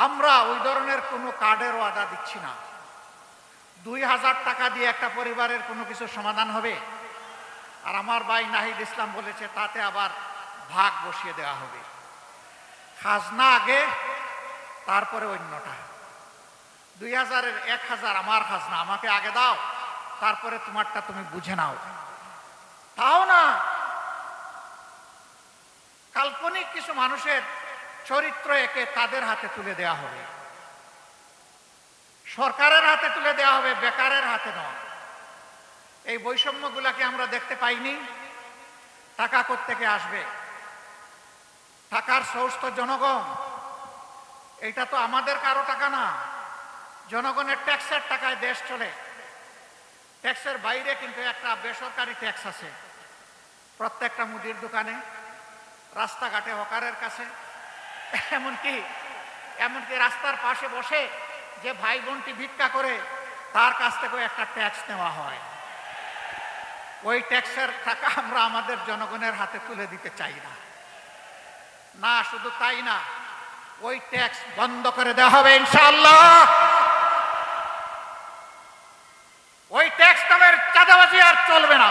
আমরা ওই ধরনের কোনো কার্ডের ওয়াদা দিচ্ছি না। 2000 টাকা দিয়ে একটা পরিবারের কোনো কিছু সমাধান হবে? আর আমার ভাই নাহিদ ইসলাম বলেছে তাতে আবার ভাগ বসিয়ে দেওয়া হবে। খাজনা আগে, তারপরে অন্যটা। 2000-এর 1000 আমার খাজনা, আমাকে আগে দাও, তারপরে তোমারটা তুমি বুঝে নাও। তাও না, কাল্পনিক কিছু মানুষের চরিত্র একে তাদের হাতে তুলে দেওয়া হবে, সরকারের হাতে তুলে দেওয়া হবে, বেকারের হাতে নয়। এই বৈষম্যগুলাকে আমরা দেখতে পাইনি। টাকা কোত্থেকে আসবে? টাকার সোর্স তো জনগণ। এটা তো আমাদের কারো টাকা না, জনগণের ট্যাক্সের টাকায় দেশ চলে। ট্যাক্সের বাইরে কিন্তু একটা বেসরকারি ট্যাক্স আছে, প্রত্যেকটা মুদির দোকানে, রাস্তাঘাটে, হকারের কাছে, এমনকি রাস্তার পাশে বসে যে ভাই বোনটি ভিক্ষা করে তার কাছ থেকেও একটা ট্যাক্স নেওয়া হয়। ওই ট্যাক্সের টাকা আমরা আমাদের জনগণের হাতে তুলে দিতে চাই না। না, শুধু তাই না, ওই ট্যাক্স বন্ধ করে দেওয়া হবে ইনশাআল্লাহ। ওই ট্যাক্স নামের চাঁদাবাজি আর চলবে না।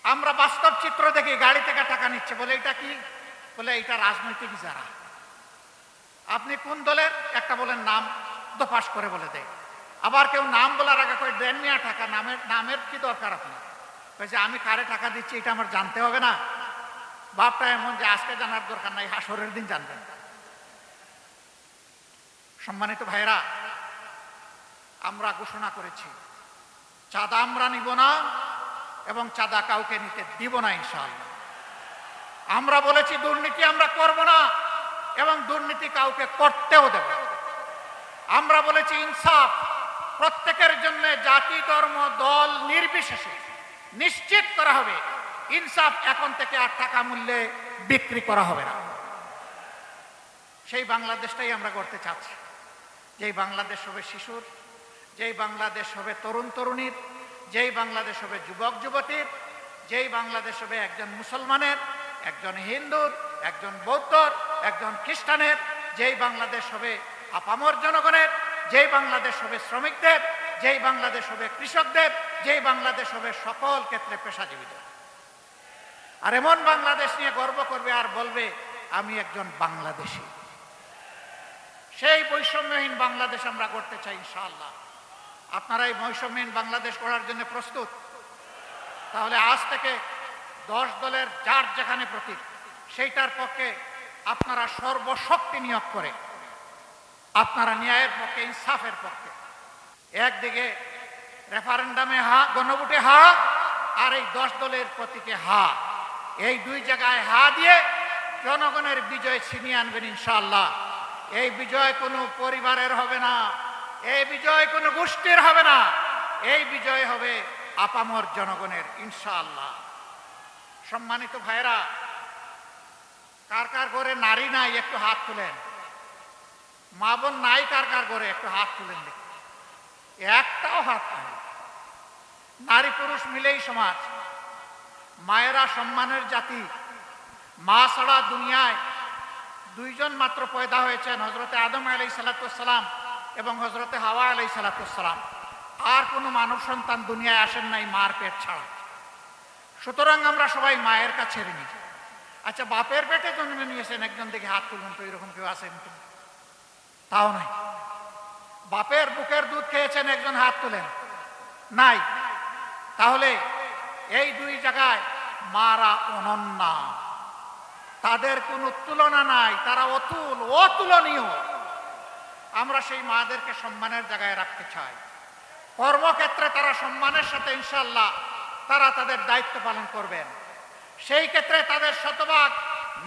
আমরা বাস্তব চিত্র দেখি, গাড়ি থেকে টাকা নিচ্ছে, বলে এটা কি? বলে এটা রাজনৈতিক ইজারা। আপনি কোন দলের? একটা বলেন নাম, দোপাস করে বলে দেয়। আবার কেউ নাম বলার আগে কই দেন মিয়া টাকা, নামের কি দরকার আপনার? কইছে আমি কারে টাকা দিচ্ছি এটা আমার জানতে হবে না? বাপটা এমন যে আজকে জানার দরকার নাই, হাসরের দিন জানবেন। সম্মানিত ভাইরা, আমরা ঘোষণা করেছি চাঁদা আমরা নিব না এবং চাঁদা কাউকে নিতে দিব না ইনশাআল্লাহ। আমরা বলেছি দুর্নীতি আমরা করব না এবং দুর্নীতি কাউকে করতেও দেব না। আমরা বলেছি ইনসাফ প্রত্যেকের জন্য, জাতি, ধর্ম, দল নির্বিশেষে নিশ্চিত করা হবে। ইনসাফ এখন থেকে আর টাকা মূল্যে বিক্রি করা হবে না। সেই বাংলাদেশটাই আমরা করতে চাচ্ছি, যেই বাংলাদেশ হবে শিশুর, যেই বাংলাদেশ হবে তরুণ তরুণীর, যেই বাংলাদেশ হবে যুবক যুবতীর, যেই বাংলাদেশ হবে একজন মুসলমানের, একজন হিন্দুর, একজন বৌদ্ধর, একজন খ্রিস্টানের, যেই বাংলাদেশ হবে আপামর জনগণের, যেই বাংলাদেশ হবে শ্রমিকদের, যেই বাংলাদেশ হবে কৃষকদের, যেই বাংলাদেশ হবে সকল ক্ষেত্রে পেশাজীবীদের। আর এমন বাংলাদেশ নিয়ে গর্ব করবে আর বলবে আমি একজন বাংলাদেশী। সেই বৈষম্যহীন বাংলাদেশ আমরা করতে চাই ইনশাআল্লাহ। আপনারা এই বৈষম্যহীন বাংলাদেশ করার জন্য প্রস্তুত? তাহলে আজ থেকে 10 দলের যার যেখানে প্রতীক, সেইটার পক্ষে আপনারা সর্বশক্তি নিয়োগ করে আপনারা ন্যায়ের পক্ষে, ইনসাফের পক্ষে। একদিকে রেফারেন্ডামে হা, গণভোটে হা, আর এই 10 দলের প্রতীকে হা, এই দুই জায়গায় হা দিয়ে জনগণের বিজয় ছিনিয়ে আনবেন ইনশাআল্লাহ। এই বিজয় কোনো পরিবারের হবে না, এই বিজয় কোনো গোষ্ঠীর হবে না, এই বিজয় হবে আপামর জনগণের ইনশাআল্লাহ। সম্মানিত ভাইরা, কার কার ঘরে নারী নাই একটু হাত তুলেন। মা বোন নাই কার কার ঘরে একটু হাত তুলেন দেখি। একটাও হাত নাই। নারী পুরুষ মিলেই সমাজ। মায়েরা সম্মানের জাতি। মা ছাড়া দুনিয়ায় 2 জন মাত্র পয়দা হয়েছেন, হযরতে আদম আলাইহিস সালাম এবং হযরতে হাওয়া আলাইহিস সালাম। আর কোনো মানব সন্তান দুনিয়ায় আসেন নাই মার পেট ছাড়া। সুতরাং আমরা সবাই মায়ের কাছে ঋণী। আচ্ছা, বাপের পেটে জন্ম নিয়েছেন একজন, দেখে হাত তুলুন তো, এরকম কেউ আছেন? তাও নাই। বাপের বুকের দুধ খেয়েছেন একজন, হাত তুলেন। নাই। তাহলে এই 2 জায়গায় মারা অনন্যা, তাদের কোনো তুলনা নাই, তারা অতুলনীয়। আমরা সেই মাদেরকে সম্মানের জায়গায় রাখতে চাই। কর্মক্ষেত্রে তারা সম্মানের সাথে ইনশাআল্লাহ তারা তাদের দায়িত্ব পালন করবেন। সেই ক্ষেত্রে তাদের শতভাগ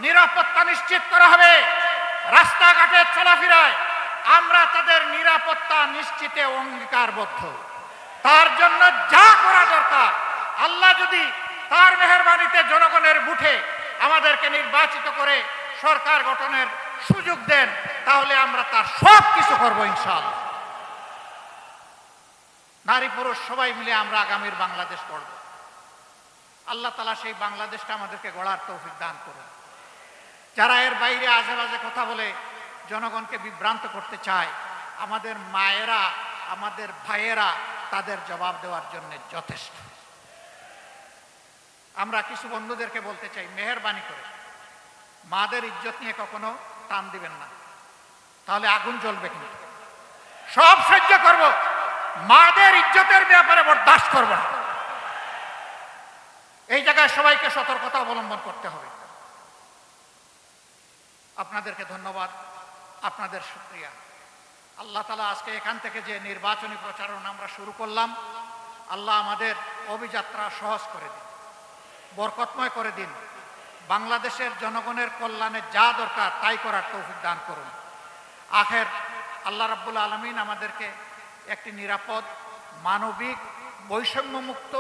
নিরাপত্তা নিশ্চিত করা হবে। রাস্তাঘাটে চলাফেরায় আমরা তাদের নিরাপত্তা নিশ্চিতে অঙ্গীকারবদ্ধ। তার জন্য যা করা দরকার, আল্লাহ যদি তার মেহেরবানিতে জনগণের ভোটে আমাদেরকে নির্বাচিত করে সরকার গঠনের সুযোগ দেন, তাহলে আমরা তার সব কিছু করবো ইনশাআল্লাহ। নারী পুরুষ সবাই মিলে আমরা আগামীর বাংলাদেশ গড়ব। আল্লাহ তাআলা সেই বাংলাদেশটা আমাদেরকে গড়ার তৌফিক দান করুন। যারা এর বাইরে আজেবাজে কথা বলে জনগণকে বিভ্রান্ত করতে চায়, আমাদের মায়েরা, আমাদের ভাইয়েরা তাদের জবাব দেওয়ার জন্য যথেষ্ট। আমরা কিছু বন্ধুদেরকে বলতে চাই, মেহেরবানি করে মাদের ইজ্জত নিয়ে কখনো টান দিবেন না, তাহলে আগুন জ্বলবে। কিন্তু সব সহ্য করব, মাদের ইজ্জতের ব্যাপারে বরদাস্ত করব না। এই জায়গায় সবাইকে সতর্কতা অবলম্বন করতে হবে। আপনাদেরকে ধন্যবাদ, আপনাদের শুকরিয়া। আল্লাহ তাআলা আজকে এখান থেকে যে নির্বাচনী প্রচারণা আমরা শুরু করলাম, আল্লাহ আমাদের অভিযাত্রা সহজ করে দিন, বরকতময় করে দিন। বাংলাদেশের জনগণের কল্যাণে যা দরকার তাই করার তৌফিক দান করুন। আখের আল্লাহ রাব্বুল আলামিন আমাদেরকে একটি নিরাপদ, মানবিক, বৈষম্যমুক্ত,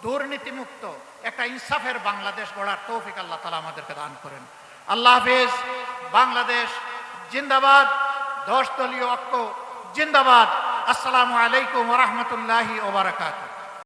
দুর্নীতিমুক্ত একটা ইনসাফের বাংলাদেশ গড়ার তৌফিক আল্লাহ তাআলা আমাদেরকে দান করেন। আল্লাহ হাফেজ। বাংলাদেশ জিন্দাবাদ। 10 দলীয় ঐক্য জিন্দাবাদ। আসসালামু আলাইকুম ওয়া রাহমাতুল্লাহি ওয়া বারাকাতুহু।